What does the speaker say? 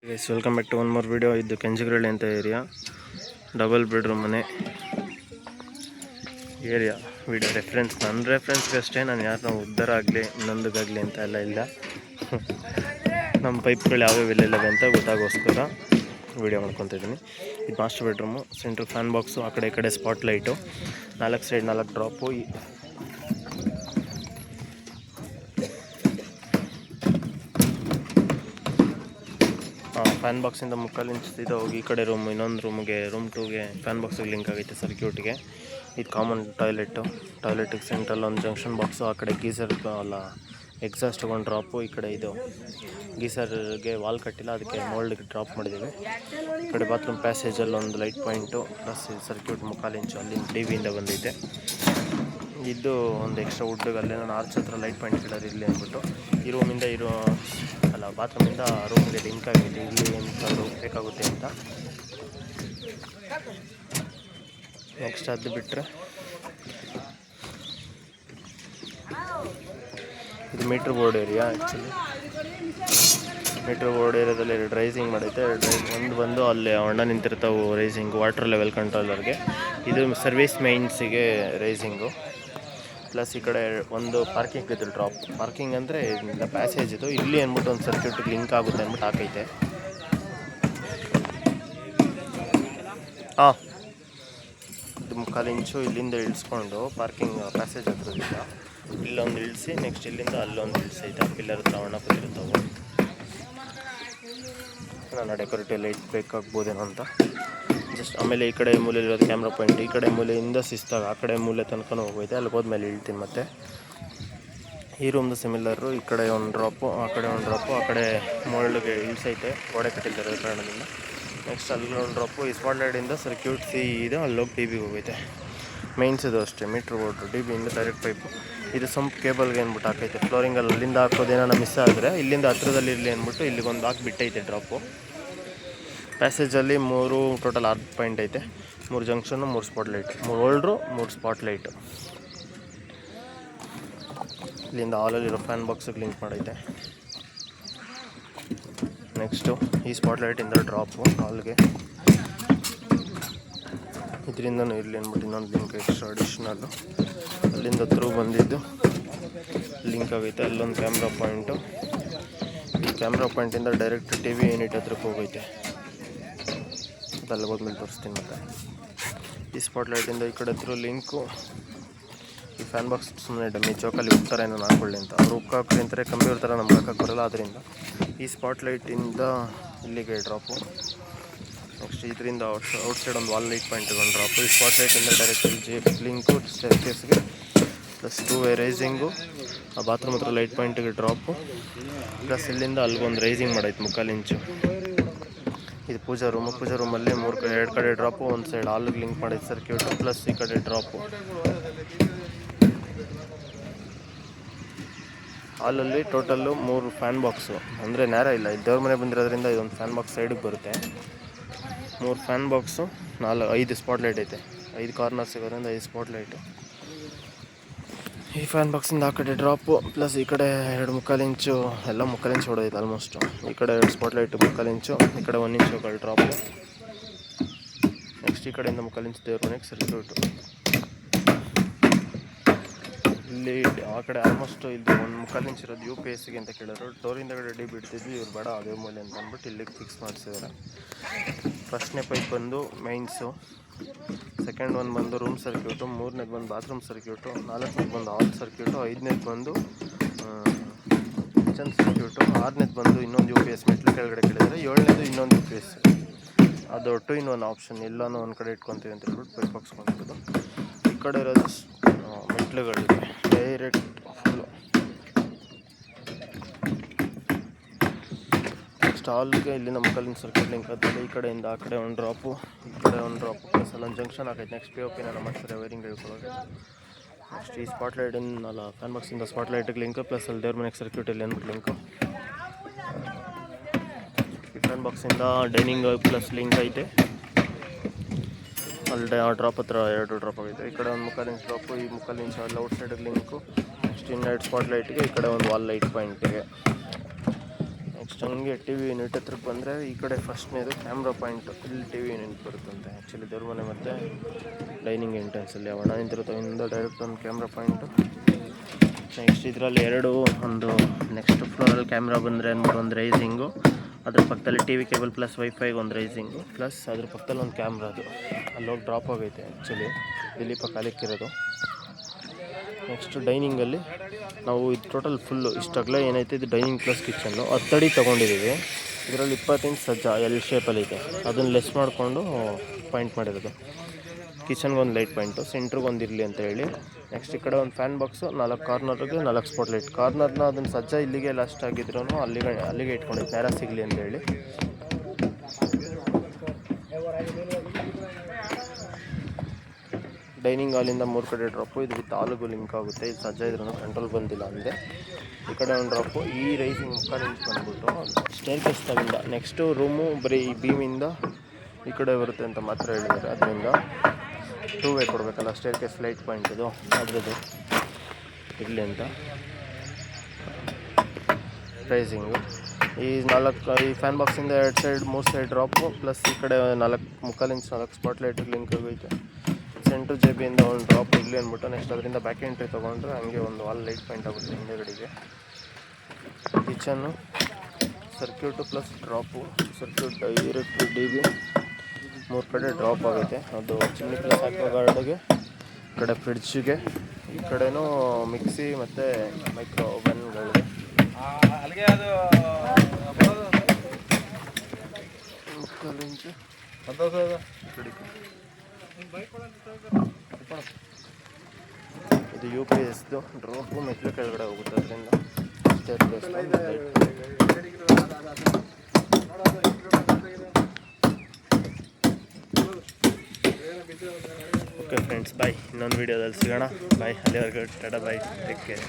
Guys welcome back to one more video. ಇದು ಕೆಂಚಗರಳ್ಳಿ ಅಂತ area, double bedroom ಮನೆ area. Video ನನ್ನ ರೆಫರೆನ್ಸ್ಗೆ ಅಷ್ಟೇ, ನಾನು ಯಾರನ್ನ ಉದ್ಧಾರ ಆಗಲಿ ಇನ್ನೊಂದಕ್ಕಾಗಲಿ ಅಂತ ಎಲ್ಲ ಇಲ್ಲ. ನಮ್ಮ ಪೈಪ್ಗಳು ಯಾವ್ಯಾವ ಇಲ್ಲವೆ ಅಂತ ಗೊತ್ತಾಗೋಸ್ಕರ ವಿಡಿಯೋ ಮಾಡ್ಕೊತಾ ಇದ್ದೀನಿ. ಇದು master bedroom, centre fan box, ಆ ಕಡೆ ಈ ಕಡೆ spot light, 4 side 4 drop. Fan ಬಾಕ್ಸಿಂದ 3/4 ಇಂಚ್ ಸೀದಾ ಹೋಗಿ ಈ ಕಡೆ ರೂಮ್, ಇನ್ನೊಂದು ರೂಮ್ 2ಗೆ ಫ್ಯಾನ್ ಬಾಕ್ಸಿಗೆ ಲಿಂಕ್ ಆಗೈತೆ ಸರ್ಕ್ಯೂಟ್ಗೆ. ಇದು ಕಾಮನ್ ಟಾಯ್ಲೆಟಿಗೆ ಸೆಂಟ್ರಲ್ಲಿ ಒಂದು ಜಂಕ್ಷನ್ ಬಾಕ್ಸು, ಆ ಕಡೆ ಗೀಸರ್ ಅಲ್ಲ ಎಕ್ಸಾಸ್ಟ್ ಒಂದು ಡ್ರಾಪು, ಈ ಕಡೆ ಇದು ಗೀಸರ್ಗೆ ವಾಲ್ ಕಟ್ಟಿಲ್ಲ, ಅದಕ್ಕೆ ಮೋಲ್ಡ್ಗೆ ಡ್ರಾಪ್ ಮಾಡಿದ್ದೀವಿ. ಈ ಕಡೆ ಬಾತ್ರೂಮ್ ಪ್ಯಾಸೇಜಲ್ಲಿ ಒಂದು ಲೈಟ್ ಪಾಯಿಂಟು ಪ್ಲಸ್ ಸರ್ಕ್ಯೂಟ್ 3/4 ಇಂಚು ಅಲ್ಲಿ ಟಿವಿಯಿಂದ ಬಂದೈತೆ. ಇದು ಒಂದು ಎಕ್ಸ್ಟ್ರಾ ವುಡ್ಗೆ ಅಲ್ಲೇ ನಾನು ಆರ್ಚ್ ಹತ್ರ ಲೈಟ್ ಪಾಯಿಂಟ್ ಇಡೋದು ಇಲ್ಲಿ ಅಂದ್ಬಿಟ್ಟು ಈ ರೂಮಿಂದ ಬಾತ್ರೂಮಿಂದ ರೂಮ್ಗೆ ಲಿಂಕ್ ಆಗಿದೆ. ಇಲ್ಲಿ ಎಂಥವ್ರು ಬೇಕಾಗುತ್ತೆ ಅಂತ. ನೆಕ್ಸ್ಟ್ ಅದು ಬಿಟ್ಟರೆ ಇದು meter board area. Actually meter board ಏರಿಯಾದಲ್ಲಿ 2 ರೈಸಿಂಗ್ ಮಾಡೈತೆ. ಒಂದು ಬಂದು ಅಲ್ಲಿ ಹೊಂಡ ನಿಂತಿರ್ತಾವೆ ರೈಸಿಂಗು, ವಾಟರ್ ಲೆವೆಲ್ ಕಂಟ್ರೋಲರ್ಗೆ. ಇದು ಸರ್ವಿಸ್ ಮೈನ್ಸಿಗೆ ರೈಸಿಂಗು. ಪ್ಲಸ್ ಈ ಕಡೆ ಒಂದು ಪಾರ್ಕಿಂಗ್ ಇದು ಡ್ರಾಪ್. ಪಾರ್ಕಿಂಗ್ ಅಂದರೆ ಇಲ್ಲ ಪ್ಯಾಸೇಜ್ ಇದು, ಇಲ್ಲಿ ಅಂದ್ಬಿಟ್ಟು ಒಂದು ಸರ್ಕ್ಯೂಟಿಗೆ ಲಿಂಕ್ ಆಗುತ್ತೆ ಅಂದ್ಬಿಟ್ಟು ಹಾಕೈತೆ. ಇದು 3/4 ಇಂಚು ಇಲ್ಲಿಂದ ಇಳಿಸ್ಕೊಂಡು ಪಾರ್ಕಿಂಗ್ ಪ್ಯಾಸೇಜ್ ಹತ್ರದಿಂದ ಇಲ್ಲೊಂದು ಇಳಿಸಿ, ನೆಕ್ಸ್ಟ್ ಇಲ್ಲಿಂದ ಅಲ್ಲೊಂದು ಇಳಿಸೈತೆ. ಪಿಲ್ಲರ್ ಹತ್ರ ಒಣ ಕೂತಿರ್ತಾವೆ. ನಾನು ಡೆಕೋರೇಟಿವ್ ಲೈಟ್ ಬೇಕಾಗ್ಬೋದೇನೋ ಅಂತ ಜಸ್ಟ್. ಆಮೇಲೆ ಈ ಕಡೆ ಮೂಲೆಯಲ್ಲಿರೋದು ಕ್ಯಾಮ್ರಾ ಪಾಯಿಂಟ್, ಈ ಕಡೆ ಮೂಲೆಯಿಂದ ಶಿಸ್ತಾಗ ಆ ಕಡೆ ಮೂಲೆ ತನಕ ಹೋಗೈತೆ. ಅಲ್ಲಿ ಹೋದ್ಮೇಲೆ ಇಳ್ತೀನಿ ಮತ್ತೆ. ಈ ರೂಮ್ದು ಸಿಮಿಲರು, ಈ ಕಡೆ ಒಂದು ಡ್ರಾಪು, ಆ ಕಡೆ ಒಂದು ಡ್ರಾಪು, ಆ ಕಡೆ ಮೋಲ್ಡ್ಗೆ ಇಳಿಸೈತೆ ಗೋಡೆ ಕಟ್ಟಿದ್ದಾರೆ ಕಾರಣದಿಂದ. ನೆಕ್ಸ್ಟ್ ಅಲ್ಲಿ ಒಂದು ಡ್ರಾಪು. ಈ ಸ್ಪಾಟ್ ಲೈಟಿಂದ ಸರ್ಕ್ಯೂಟ್ ಇದೆ, ಅಲ್ಲೋಗಿ ಟಿ ವಿಗೆ ಹೋಗೈತೆ. ಮೈನ್ಸ್ ಇದು ಅಷ್ಟೇ, ಮೀಟ್ರ್ ಬೋರ್ಡು ಟಿ ವಿಯಿಂದ ಡೈರೆಕ್ಟ್ ಪೈಪು. ಇದು ಸಂಪ್ ಕೇಬಲ್ಗೆ ಅಂದ್ಬಿಟ್ಟು ಹಾಕೈತೆ. ಫ್ಲೋರಿಂಗಲ್ಲಿ ಅಲ್ಲಿಂದ ಹಾಕೋದೇನೋ ಮಿಸ್ ಆದರೆ ಇಲ್ಲಿಂದ ಹತ್ರದಲ್ಲಿ ಇರಲಿ ಅಂದ್ಬಿಟ್ಟು ಇಲ್ಲಿಗೊಂದು ಹಾಕಿಬಿಟ್ಟೈತೆ ಡ್ರಾಪು. ಪ್ಯಾಸೇಜಲ್ಲಿ 3 ಟೋಟಲ್ 6 ಪಾಯಿಂಟ್ ಐತೆ. 3 ಜಂಕ್ಷನ್ನು, 3 spot light, 3 holder, 3 spot light. ಇಲ್ಲಿಂದ ಹಾಲಲ್ಲಿರೋ ಫ್ಯಾನ್ ಬಾಕ್ಸಿಗೆ ಲಿಂಕ್ ಮಾಡೈತೆ. ನೆಕ್ಸ್ಟು ಈ ಸ್ಪಾಟ್ ಲೈಟಿಂದ ಡ್ರಾಪು ಹಾಲ್ಗೆ, ಇದರಿಂದನೂ ಇರಲಿ ಅಂದ್ಬಿಟ್ಟು ಇನ್ನೊಂದು ಲಿಂಕ್ ಎಕ್ಸ್ಟ್ರಾ ಅಡಿಷ್ನಲ್ಲು. ಅಲ್ಲಿಂದ ಥ್ರೂ ಬಂದಿದ್ದು ಲಿಂಕ್ ಆಗೈತೆ. ಅಲ್ಲೊಂದು ಕ್ಯಾಮ್ರಾ ಪಾಯಿಂಟು. ಈ ಕ್ಯಾಮ್ರಾ ಪಾಯಿಂಟಿಂದ ಡೈರೆಕ್ಟ್ ಟಿ ವಿ ಯೂನಿಟ್ ಹತ್ರಕ್ಕೆ ಹೋಗೈತೆ. ಅಲ್ಲಿ ಹೋದ್ಮೇಲೆ ತೋರಿಸ್ತೀನಿ ಮತ್ತೆ. ಈ ಸ್ಪಾಟ್ ಲೈಟಿಂದ ಈ ಕಡೆ ಥ್ರೂ ಲಿಂಕು. ಈ ಫ್ಯಾನ್ ಬಾಕ್ಸ್ ಸುಮ್ಮನೆ ಡಮ್ಮಿ ಚೌಕಲ್ಲಿ ಉಕ್ತಾರೆ ಏನೋ ಹಾಕೊಳ್ಳಿ ಅಂತ, ಅವ್ರು ಉಕ್ಕಾಕ್ರಿ ಅಂತಾರೆ, ಕಮ್ಮಿ ಇರ್ತಾರೆ, ನಮ್ಗೆ ಹಾಕಕ್ಕೆ ಬರೋಲ್ಲ. ಅದರಿಂದ ಈ ಸ್ಪಾಟ್ ಲೈಟಿಂದ ಇಲ್ಲಿಗೆ ಡ್ರಾಪು. ನೆಕ್ಸ್ಟ್ ಇದರಿಂದ ಔಟ್ಸೈಡ್ ಒಂದು ವಾಲ್ ಲೈಟ್ ಪಾಯಿಂಟ್ ಒಂದು ಡ್ರಾಪು. ಈ ಸ್ಪಾಟ್ ಲೈಟಿಂದ ಡೈರೆಕ್ಟ್ ಲಿಂಕು ಸ್ಟೇರ್ಕೇಸ್ಗೆ ಪ್ಲಸ್ 2 ವೇ ರೈಸಿಂಗು. ಆ ಬಾತ್ರೂಮ್ ಹತ್ರ ಲೈಟ್ ಪಾಯಿಂಟಿಗೆ ಡ್ರಾಪು. ಪ್ಲಸ್ ಇಲ್ಲಿಂದ ಅಲ್ಲಿಗೊಂದು ರೈಸಿಂಗ್ ಮಾಡೈತೆ 3/4 ಇಂಚು. ಇದು ಪೂಜಾ ರೂಮಲ್ಲಿ 2 ಕಡೆ ಡ್ರಾಪು, ಒಂದು ಸೈಡ್ ಹಾಲಿಗೆ ಲಿಂಕ್ ಮಾಡಿದ ಸರ್ಕ್ಯೂಟು, ಪ್ಲಸ್ ಈ ಕಡೆ ಡ್ರಾಪು. ಹಾಲಲ್ಲಿ ಟೋಟಲ್ಲು 3 ಫ್ಯಾನ್ ಬಾಕ್ಸು, ಅಂದರೆ ನೇರ ಇಲ್ಲ, ಇದು ದೇವ್ರ ಮನೆ ಬಂದಿರೋದ್ರಿಂದ ಇದೊಂದು ಫ್ಯಾನ್ ಬಾಕ್ಸ್ ಸೈಡಿಗೆ ಬರುತ್ತೆ. 3 ಫ್ಯಾನ್ ಬಾಕ್ಸು, 5 ಸ್ಪಾಟ್ ಲೈಟ್ ಐತೆ. 5 ಕಾರ್ನರ್ ಸಿಗೋದ್ರಿಂದ 5 ಸ್ಪಾಟ್ ಲೈಟು. ಈ ಫ್ಯಾನ್ ಬಾಕ್ಸಿಂದ ಆ ಕಡೆ ಡ್ರಾಪು, ಪ್ಲಸ್ ಈ ಕಡೆ 2 3/4 ಇಂಚು, ಎಲ್ಲ 3/4 ಇಂಚು ಹೊಡೆದೈತೆ ಆಲ್ಮೋಸ್ಟು. ಈ ಕಡೆ 2 ಸ್ಪಾಟ್ ಲೈಟು 3/4 ಇಂಚು, ಈ ಕಡೆ 1 ಇಂಚು ಡ್ರಾಪು. ನೆಕ್ಸ್ಟ್ ಈ ಕಡೆಯಿಂದ 3/4 ಇಂಚು ದೇವ್ರ ಮನೆಗೆ ಸರ್ಕ್ಯೂಟು. ಇಲ್ಲಿ ಆ ಕಡೆ ಆಲ್ಮೋಸ್ಟ್ ಇದು 1 3/4 ಇಂಚ್ ಇರೋದು UPSಗೆ ಅಂತ ಕೇಳಿದ್ರು. ಡೋರಿಂದ ಕಡೆ ಡಿ ಬಿಡ್ತಿದ್ವಿ, ಇವ್ರು ಬೇಡ ಅದೇ ಮೂಲೆ ಅಂತ ಅಂದ್ಬಿಟ್ಟು ಇಲ್ಲಿಗೆ ಫಿಕ್ಸ್ ಮಾಡಿಸಿದ್ದಾರೆ. ಫಸ್ಟ್ನೇ ಪೈಪ್ ಬಂದು ಮೈನ್ಸು, ಸೆಕೆಂಡ್ ಒಂದು ಬಂದು ರೂಮ್ ಸರ್ಕ್ಯೂಟು, 3ನೇದು ಬಂದು ಬಾತ್ರೂಮ್ ಸರ್ಕ್ಯೂಟು, 4ನೇದು ಬಂದು ಹಾಲ್ ಸರ್ಕ್ಯೂಟು, 5ನೇದು ಬಂದು ಕಿಚನ್ ಸರ್ಕ್ಯೂಟು, 6ನೇದು ಬಂದು ಇನ್ನೊಂದು UPS ಮೆಟ್ಲು ಕೆಳಗಡೆ ಕೇಳಿದರೆ, 7ನೇದು ಇನ್ನೊಂದು UPS. ಅದು 2-in-1 ಆಪ್ಷನ್, ಎಲ್ಲನೂ ಒಂದು ಕಡೆ ಇಟ್ಕೊತೀವಿ ಅಂತ ಹೇಳ್ಬಿಟ್ಟು ಪೈಪ್ ಹಾಕ್ಸ್ಕೊಂಡಿರೋದು. ಈ ಕಡೆ ಇರೋದು ಮೆಟ್ಲುಗಳಿವೆ ಡೈರೆಕ್ಟ್ ಫುಲ್ಲು. ನೆಕ್ಸ್ಟ್ ಹಾಲ್ಗೆ ಇಲ್ಲಿಂದ 3/4 ಇಂಚ್ ಸರ್ಕ್ಯೂಟ್ ಲಿಂಕ್ ಆಗ್ತದೆ. ಈ ಕಡೆಯಿಂದ ಆ ಕಡೆ ಒಂದು ಡ್ರಾಪು, ಈ ಕಡೆ ಒಂದು ಡ್ರಾಪು, ಪ್ಲಸ್ ಅಲ್ಲೊಂದು ಜಂಕ್ಷನ್ ಆಗೈತೆ. ನೆಕ್ಸ್ಟ್ POP ನಾನು ಮಾಡ್ತಾರೆ ವೈರಿಂಗ್ ಹೇಳ್ಕೊಳ್ಳೋದು. ನೆಕ್ಸ್ಟ್ ಈ ಸ್ಪಾಟ್ ಲೈಟಿಂದ ಫ್ಯಾನ್ ಬಾಕ್ಸಿಂದ ಸ್ಪಾಟ್ ಲೈಟಿಗೆ ಲಿಂಕು, ಪ್ಲಸ್ ಅಲ್ಲಿ ದೇವ್ರ ಮನೆಗೆ ಸರ್ಕ್ಯೂಟ್ ಇಲ್ಲಿ ಅಂದ್ಬಿಟ್ಟು ಲಿಂಕು. ಈ ಫ್ಯಾನ್ ಬಾಕ್ಸಿಂದ ಡೈನಿಂಗ್ ಪ್ಲಸ್ ಲಿಂಕ್ ಐತೆ. ಅಲ್ಲಿ ಆ ಡ್ರಾಪ್ ಹತ್ರ 2 ಡ್ರಾಪ್ ಆಗೈತೆ. ಈ ಕಡೆ ಒಂದು 3/4 ಇಂಚ್ ಡ್ರಾಪು, ಈ 3/4 ಇಂಚ್ ಅಲ್ಲಿ ಔಟ್ ಸೈಡಿಗೆ ಲಿಂಕು. ನೆಕ್ಸ್ಟ್ ಇನ್ನೆರಡು ಸ್ಪಾಟ್ ಲೈಟಿಗೆ, ಈ ಕಡೆ ಒಂದು ವಾಲ್ ಲೈಟ್ ಪಾಯಿಂಟಿಗೆ. ನೆಕ್ಸ್ಟ್ ನೆಕ್ಸ್ಟ್ ಹಂಗೆ ಟಿ ವಿ ಯೂನಿಟ್ ಹತ್ರಕ್ಕೆ ಬಂದರೆ ಈ ಕಡೆ ಫಸ್ಟ್ನೇದು ಕ್ಯಾಮ್ರಾ ಪಾಯಿಂಟು. ಇಲ್ಲಿ ಟಿ ವಿ ಯೂನಿಟ್ ಬರುತ್ತಂತೆ. ಆ್ಯಕ್ಚುಲಿ ದೇವ್ರ ಮನೆ ಮತ್ತು ಡೈನಿಂಗ್ ಎಂಟ್ರೆನ್ಸಲ್ಲಿ ಒಣ ನಿಂತಿರೋದ್ರಿಂದ ಡೈರೆಕ್ಟ್ ಒಂದು ಕ್ಯಾಮ್ರಾ ಪಾಯಿಂಟು. ನೆಕ್ಸ್ಟ್ ಇದರಲ್ಲಿ ಒಂದು ನೆಕ್ಸ್ಟ್ ಫ್ಲೋರಲ್ಲಿ ಕ್ಯಾಮ್ರಾ ಬಂದರೆ ಅಂದ್ಬಿಟ್ಟು ಒಂದು ರೈಸಿಂಗು, ಅದ್ರ ಪಕ್ಕದಲ್ಲಿ ಟಿ ವಿ ಕೇಬಲ್ ಪ್ಲಸ್ ವೈಫೈಗೆ ಒಂದು ರೈಸಿಂಗು, ಪ್ಲಸ್ ಅದ್ರ ಪಕ್ಕದಲ್ಲಿ ಒಂದು ಕ್ಯಾಮ್ರಾ. ಅದು ಅಲ್ಲೋಗಿ ಡ್ರಾಪ್ ಆಗೈತೆ ಆ್ಯಕ್ಚುಲಿ ದಿಲೀಪ ಕಾಲಿಕ್ಕಿರೋದು. ನೆಕ್ಸ್ಟ್ ಡೈನಿಂಗಲ್ಲಿ ನಾವು ಇದು ಟೋಟಲ್ ಫುಲ್ಲು ಇಷ್ಟಾಗಲೇ ಏನೈತೆ ಇದು ಡೈನಿಂಗ್ ಪ್ಲಸ್ ಕಿಚನ್ನು 10 ಅಡಿ ತೊಗೊಂಡಿದ್ದೀವಿ. ಇದರಲ್ಲಿ 20 ಇಂಚ್ ಸಜ್ಜ ಎಲ್ ಶೇಪಲ್ಲಿದೆ, ಅದನ್ನು ಲೆಸ್ ಮಾಡಿಕೊಂಡು ಪಾಯಿಂಟ್ ಮಾಡಿರೋದು. ಕಿಚನ್ಗೆ ಒಂದು ಲೈಟ್ ಪಾಯಿಂಟು, ಸೆಂಟ್ರಿಗೆ ಒಂದು ಇರಲಿ ಅಂತ ಹೇಳಿ. ನೆಕ್ಸ್ಟ್ ಈ ಕಡೆ ಒಂದು ಫ್ಯಾನ್ ಬಾಕ್ಸು, 4 ಕಾರ್ನರ್ಗೆ 4 ಸ್ಪಾಟ್ ಲೈಟ್. ಕಾರ್ನರ್ನ ಅದನ್ನು ಸಜ್ಜ ಇಲ್ಲಿಗೆ ಲಾಸ್ಟ್ ಆಗಿದ್ರು ಅಲ್ಲಿಗೆ ಇಟ್ಕೊಂಡಿದ್ದು ನೇರ ಸಿಗಲಿ ಅಂತ ಹೇಳಿ. ಡೈನಿಂಗ್ ಹಾಲಿಂದ 3 ಕಡೆ ಡ್ರಾಪು, ಇದು ವಿತ್ ಹಾಲಿಗೂ ಲಿಂಕ್ ಆಗುತ್ತೆ. ಇದು ಸಜ್ಜ ಇದ್ರೂ ಕಂಟ್ರೋಲ್ ಬಂದಿಲ್ಲ ಅಂದೆ. ಈ ಕಡೆ ಒಂದು ಡ್ರಾಪು, ಈ ರೈಸಿಂಗ್ ಇಂಚ್ ಬಂದ್ಬಿಟ್ಟು ಸ್ಟೇರ್ ಕೇಸ್ ತಗೊಂಡ. ನೆಕ್ಸ್ಟು ರೂಮು ಬರೀ ಈ ಬೀಮಿಂದ ಈ ಕಡೆ ಬರುತ್ತೆ ಅಂತ ಮಾತ್ರ ಹೇಳಿದ್ದಾರೆ. ಅದರಿಂದ 2 ವೇ ಕೊಡಬೇಕಲ್ಲ ಸ್ಟೇರ್ ಕೇಸ್ ಲೈಟ್ ಪಾಯಿಂಟ್ ಇದು ಅದ್ರದ್ದು ಇರಲಿ ಅಂತ ರೈಸಿಂಗು. ಈ ಫ್ಯಾನ್ ಬಾಕ್ಸಿಂದ 2 ಸೈಡ್ 3 ಸೈಡ್ ಡ್ರಾಪು, ಪ್ಲಸ್ ಈ ಕಡೆ 4 ಇಂಚ್ 4 ಸ್ಪಾಟ್ ಲೈಟಿಗೆ ಲಿಂಕ್ ಆಗೈತೆ. ಸೆಂಟ್ರ್ ಜೆಬಿಯಿಂದ ಒಂದು ಡ್ರಾಪ್ ಇರಲಿ ಅಂದ್ಬಿಟ್ಟು ನೆಕ್ಸ್ಟ್ ಅದರಿಂದ ಬ್ಯಾಕ್ ಎಂಟ್ರಿ ತೊಗೊಂಡ್ರೆ ಹಂಗೆ ಒಂದು ವಾಲ್ ಲೈಟ್ ಪಾಯಿಂಟ್ ಆಗುತ್ತೆ ಹಿಂದೆಗಡೆಗೆ. Kitchen circuit plus drop, circuit direct D B 3 ಕಡೆ ಡ್ರಾಪ್ ಆಗುತ್ತೆ. ಅದು ಚಿಮ್ನಿ ಪ್ಲಸ್ ಹಾಕೋ ಗಾರ್ಡ್ಗೆ, ಈ ಕಡೆ ಫ್ರಿಡ್ಜ್ಗೆ, ಈ ಕಡೆನೂ ಮಿಕ್ಸಿ ಮತ್ತು ಮೈಕ್ರೋ ಓವನ್ಗಳಿಗೆ. ಇದು ಯು ಪಿ ಎಸ್ದು ಡ್ರಾಪು ಮೆಟ್ಲು ಕೆಳಗಡೆ ಹೋಗುತ್ತೆ. ಅದರಿಂದ ಸ್ಟೇರ್ ಕೇಸ್ ಓಕೆ ಫ್ರೆಂಡ್ಸ್, ಬಾಯ್. ಇನ್ನೊಂದು ವೀಡಿಯೋದಲ್ಲಿ ಸಿಗೋಣ. ಬಾಯ್. ಅಲ್ಲಿವರೆಗೂ ಟಾಟಾ, ಬಾಯ್, ಟೇಕ್ ಕೇರ್.